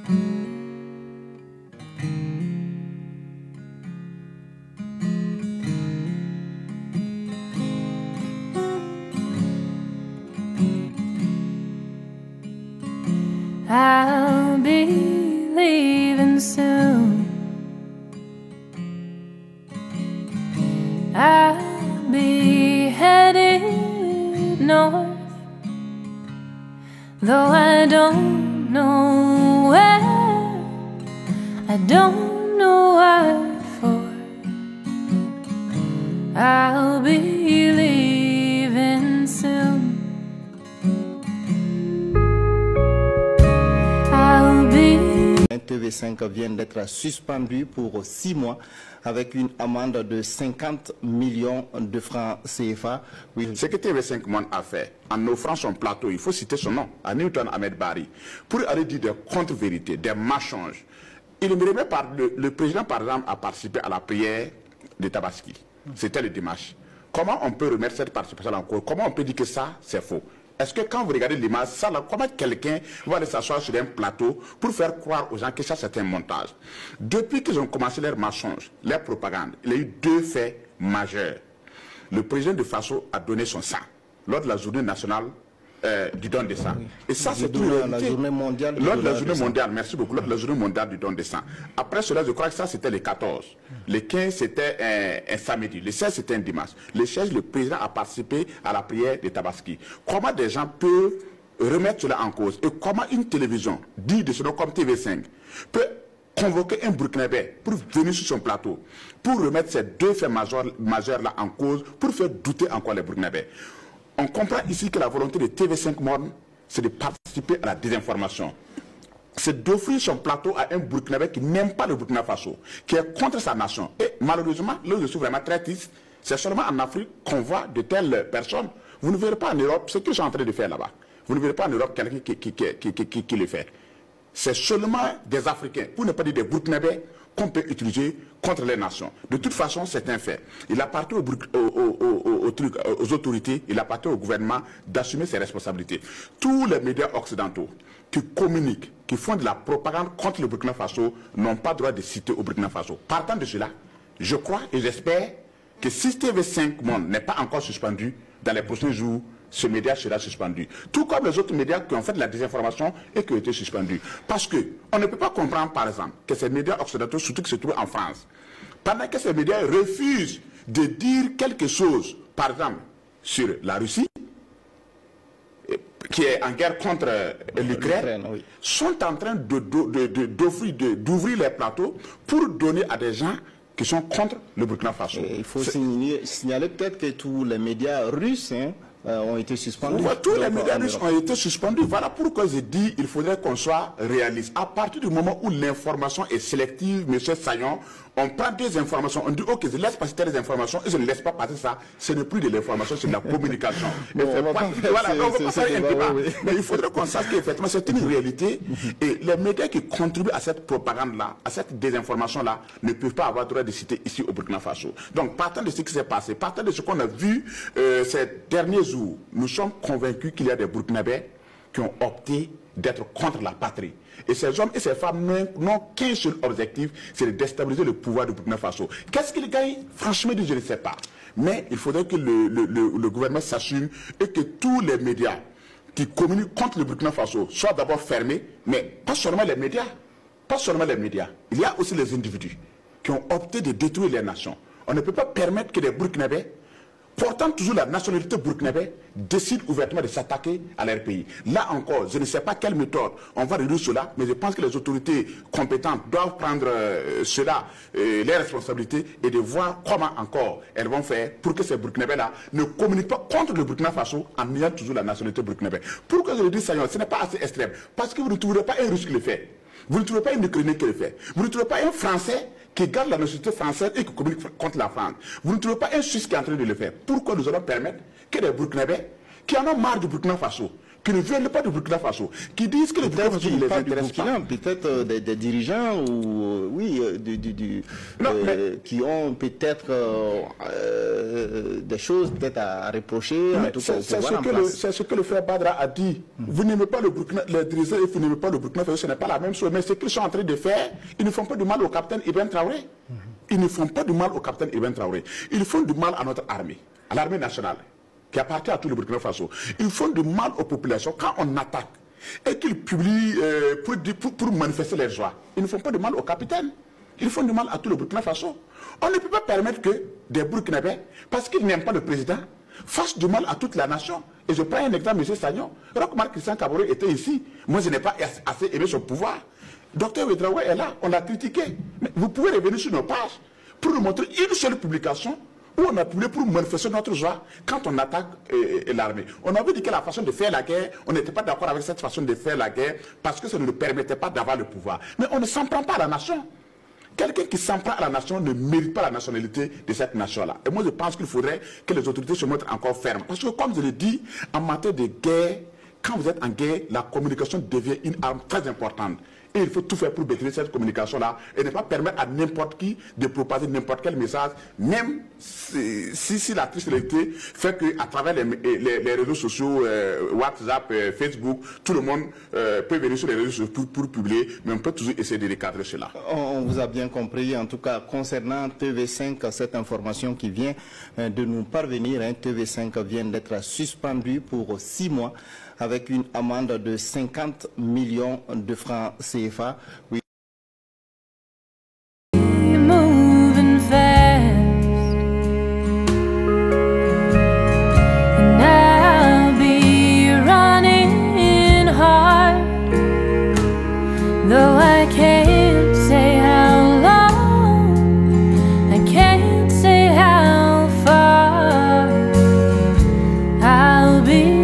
I'll be leaving soon. I'll be headed north, though I don't know where, I don't know what for. I'll be leaving soon. TV5 vient d'être suspendu pour 6 mois avec une amende de 50 millions de francs CFA. Oui. Ce que TV5 Monde a fait, en offrant son plateau, il faut citer son nom, à Newton Ahmed Bari, pour aller dire des contre-vérités, des mensonges. Il me remet par le président, par exemple, a participé à la prière de Tabaski. C'était le dimanche. Comment on peut remettre cette participation en cause? Comment on peut dire que ça, c'est faux? Est-ce que quand vous regardez l'image, ça, là, comment quelqu'un va aller s'asseoir sur un plateau pour faire croire aux gens que ça, c'est un montage? Depuis qu'ils ont commencé leur mensonge, leur propagande, il y a eu 2 faits majeurs. Le président de Faso a donné son sang lors de la journée nationale du don de sang. Oui. Et ça, c'est une réalité. La journée mondiale lors de la journée mondiale, merci beaucoup, lors de la journée mondiale du don de sang. Après cela, je crois que ça, c'était le 14. Le 15, c'était un samedi. Le 16, c'était un dimanche. Le 16, le président a participé à la prière de Tabaski. Comment des gens peuvent remettre cela en cause? Et comment une télévision, dit de ce nom comme TV5, peut convoquer un Burkinabé pour venir sur son plateau, pour remettre ces 2 faits majeurs-là en cause, pour faire douter encore les Burkinabés? On comprend ici que la volonté de TV5 Monde, c'est de participer à la désinformation. C'est d'offrir son plateau à un Burkinabé qui n'aime pas le Burkina Faso, qui est contre sa nation. Et malheureusement, là où je suis vraiment très triste, c'est seulement en Afrique qu'on voit de telles personnes. Vous ne verrez pas en Europe ce qu'ils sont en train de faire là-bas. Vous ne verrez pas en Europe quelqu'un qui le fait. C'est seulement des Africains, pour ne pas dire des Burkinabés, qu'on peut utiliser contre les nations. De toute façon, c'est un fait. Il appartient aux autorités, il appartient au gouvernement d'assumer ses responsabilités. Tous les médias occidentaux qui communiquent, qui font de la propagande contre le Burkina Faso, n'ont pas droit de citer au Burkina Faso. Partant de cela, je crois et j'espère que si TV5 Monde n'est pas encore suspendu, dans les prochains jours, ce média sera suspendu. Tout comme les autres médias qui ont fait de la désinformation et qui ont été suspendus. Parce qu'on ne peut pas comprendre, par exemple, que ces médias occidentaux, surtout qui se trouvent en France, pendant que ces médias refusent de dire quelque chose, par exemple, sur la Russie, qui est en guerre contre l'Ukraine, oui, sont en train d'ouvrir les plateaux pour donner à des gens qui sont contre le Burkina Faso. Il faut signaler peut-être que tous les médias russes ont été suspendus. Tous les médias russes ont été suspendus. Voilà pourquoi je dis qu'il faudrait qu'on soit réaliste. À partir du moment où l'information est sélective, M. Sayon, on prend des informations, on dit ok, je laisse passer des informations et je ne laisse pas passer ça. Ce n'est plus de l'information, c'est de la communication. Mais il faudrait qu'on sache qu'effectivement c'est une réalité et les médias qui contribuent à cette propagande-là, à cette désinformation-là, ne peuvent pas avoir droit de citer ici au Burkina Faso. Donc partant de ce qui s'est passé, partant de ce qu'on a vu ces derniers jours, nous sommes convaincus qu'il y a des Burkinabés qui ont opté d'être contre la patrie. Et ces hommes et ces femmes n'ont qu'un seul objectif, c'est de déstabiliser le pouvoir du Burkina Faso. Qu'est-ce qu'ils gagnent? Franchement, je ne sais pas. Mais il faudrait que le gouvernement s'assume et que tous les médias qui communiquent contre le Burkina Faso soient d'abord fermés, mais pas seulement les médias. Pas seulement les médias. Il y a aussi les individus qui ont opté de détruire les nations. On ne peut pas permettre que les Burkinabés, portant toujours la nationalité burkinabé, décident ouvertement de s'attaquer à leur pays. Là encore, je ne sais pas quelle méthode on va réduire cela, mais je pense que les autorités compétentes doivent prendre cela, les responsabilités, et de voir comment encore elles vont faire pour que ces Burkinabés-là ne communiquent pas contre le Burkina Faso en ayant toujours la nationalité burkinabé. Pourquoi je le dis ça, ce n'est pas assez extrême? Parce que vous ne trouverez pas un Russe qui le fait. Vous ne trouvez pas un Ukrainien qui le fait. Vous ne trouvez pas un Français qui garde la nationalité française et qui communique contre la France. Vous ne trouvez pas un Suisse qui est en train de le faire. Pourquoi nous allons permettre que des Burkinabés qui en ont marre du Burkina Faso, qui ne viennent pas du Burkina Faso, qui disent que le Burkina Faso ne les intéresse pas. Peut-être des dirigeants ou qui ont peut-être des choses peut-être à reprocher. C'est ce que le frère Badra a dit. Vous n'aimez pas le Burkina, les dirigeants et vous n'aimez pas le Burkina Faso, ce n'est pas la même chose. Mais ce qu'ils sont en train de faire, ils ne font pas du mal au capitaine Ibrahim Traoré. Ils ne font pas du mal au capitaine Ibrahim Traoré. Ils font du mal à notre armée, à l'armée nationale, qui appartient à tout le Burkina Faso. Ils font du mal aux populations quand on attaque et qu'ils publient pour manifester leur joie. Ils ne font pas de mal au capitaine. Ils font du mal à tout le Burkina Faso. On ne peut pas permettre que des Burkinabés, parce qu'ils n'aiment pas le président, fassent du mal à toute la nation. Et je prends un exemple, M. Sagnon. Roch-Marc Christian Kaboré était ici. Moi, je n'ai pas assez aimé son pouvoir. Docteur Ouedraogo est là, on l'a critiqué. Mais vous pouvez revenir sur nos pages pour nous montrer une seule publication où on a publié pour manifester notre joie quand on attaque l'armée. On avait dit que la façon de faire la guerre, on n'était pas d'accord avec cette façon de faire la guerre parce que ça ne nous permettait pas d'avoir le pouvoir. Mais on ne s'en prend pas à la nation. Quelqu'un qui s'en prend à la nation ne mérite pas la nationalité de cette nation-là. Et moi, je pense qu'il faudrait que les autorités se montrent encore fermes. Parce que, comme je l'ai dit, en matière de guerre, quand vous êtes en guerre, la communication devient une arme très importante. Et il faut tout faire pour maîtriser cette communication-là et ne pas permettre à n'importe qui de propager n'importe quel message, même si la tristesse fait qu'à travers les réseaux sociaux, WhatsApp, Facebook, tout le monde peut venir sur les réseaux sociaux pour publier, mais on peut toujours essayer de recadrer cela. On vous a bien compris, en tout cas, concernant TV5, cette information qui vient de nous parvenir, TV5 vient d'être suspendu pour 6 mois avec une amende de 50 millions de francs CFA. Oui. Moving fast, and I'll be running hard, though I can't say how long, I can't say how far. I'll be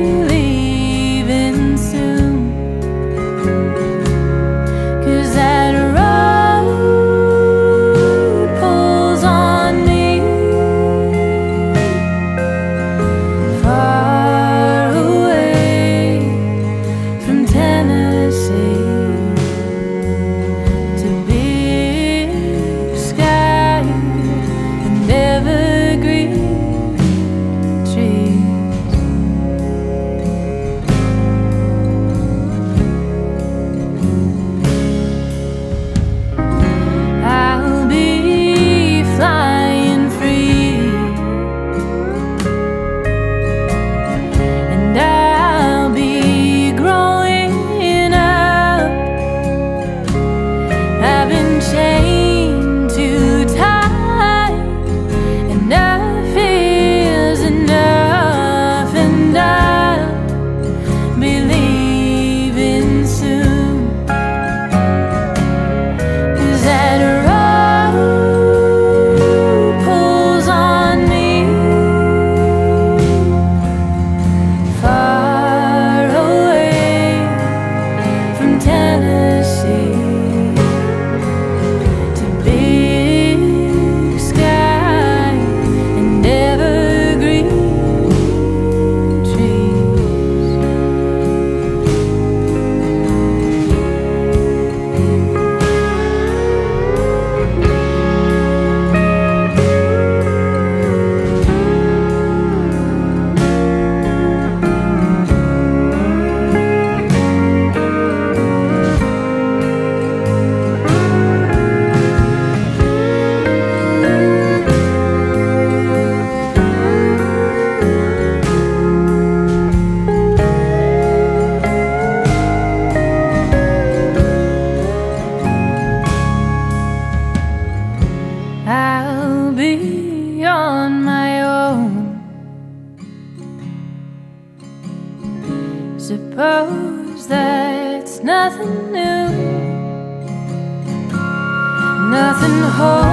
suppose that's nothing new, nothing whole.